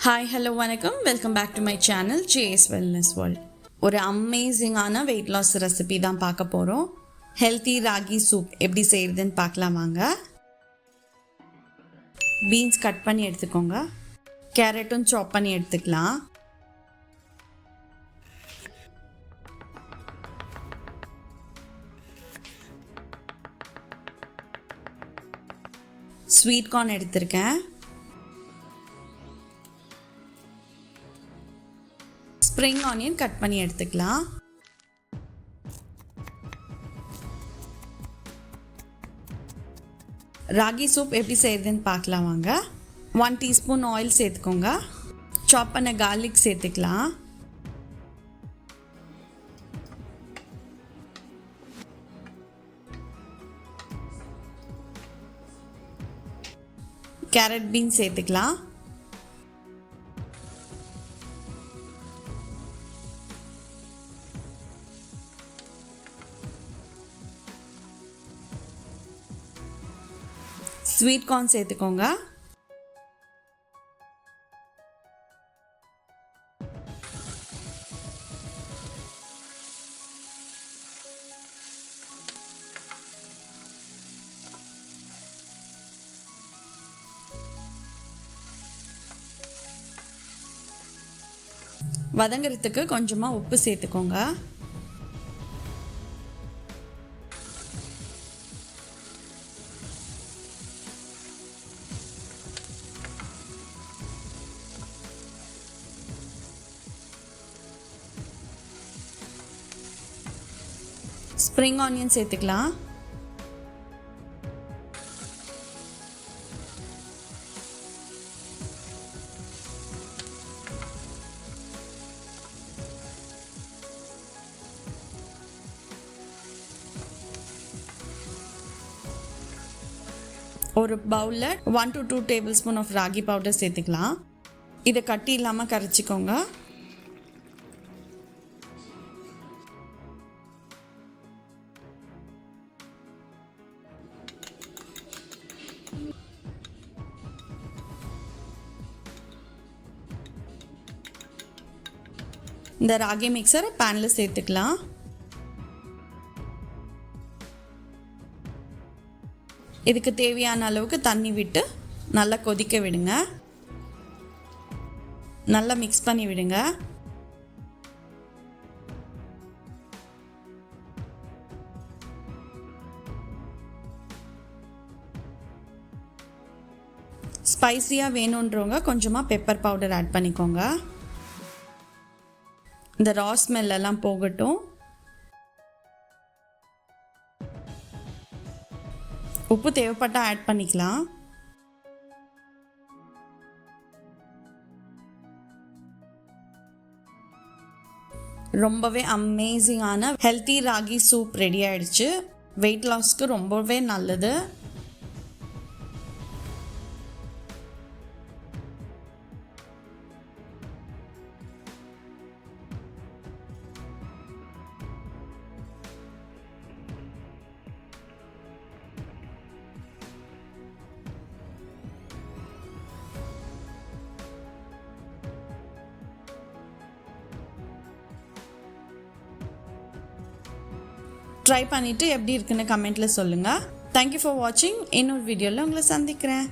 Hi, hello, vanakkam. Welcome back to my channel, JS Wellness World. ஒரு அமேசிங்கான weight loss recipe தான் பார்க்க போகிறோம். ஹெல்த்தி ராகி சூப் எப்படி செய்கிறதுன்னு பார்க்கலாம் வாங்க. பீன்ஸ் கட் பண்ணி எடுத்துக்கோங்க. கேரட்டும் சாப் பண்ணி எடுத்துக்கலாம். ஸ்வீட் கார்ன் எடுத்திருக்கேன். ஸ்ப்ரிங் ஆனியன் கட் பண்ணி எடுத்துக்கலாம். ராகி சூப் எப்படி செய்யறதுன்னு பார்க்கலாம் வாங்க. 1 டீஸ்பூன் ஆயில் சேர்த்துக்கோங்க. சாப் பண்ண கார்லிக் சேர்த்துக்கலாம். கேரட் பீன்ஸ் சேர்த்துக்கலாம். ஸ்வீட் கார்ன் சேர்த்துக்கோங்க. வதங்கிறதுக்கு கொஞ்சமாக உப்பு சேர்த்துக்கோங்க. ஸ்ப்ரிங் ஆனியன் சேர்த்துக்கலாம். ஒரு பவுலில் 1 to 2 tablespoon of ragi powder சேர்த்துக்கலாம். இதை கட்டி இல்லாமல் கரைச்சிக்கோங்க. இந்த ராகி மிக்சரை பேனில் சேர்த்துக்கலாம். இதுக்கு தேவையான அளவுக்கு தண்ணி விட்டு நல்லா கொதிக்க விடுங்க. நல்லா மிக்ஸ் பண்ணி விடுங்க. ஸ்பைசியாக வேணுன்றவங்க கொஞ்சமாக பெப்பர் பவுடர் ஆட் பண்ணிக்கோங்க. இந்த ரா ஸ்மெல் எல்லாம் போகட்டும். உப்பு தேவைப்பட்டால் ஆட் பண்ணிக்கலாம். ரொம்பவே அமேசிங்கான ஹெல்த்தி ராகி சூப் ரெடி ஆயிடுச்சு. வெயிட் லாஸ்க்கு ரொம்பவே நல்லது. ட்ரை பண்ணிவிட்டு எப்படி இருக்குன்னு கமெண்ட்டில் சொல்லுங்கள். தேங்க்யூ ஃபார் வாட்சிங். இன்னொரு வீடியோவில் உங்களை சந்திக்கிறேன்.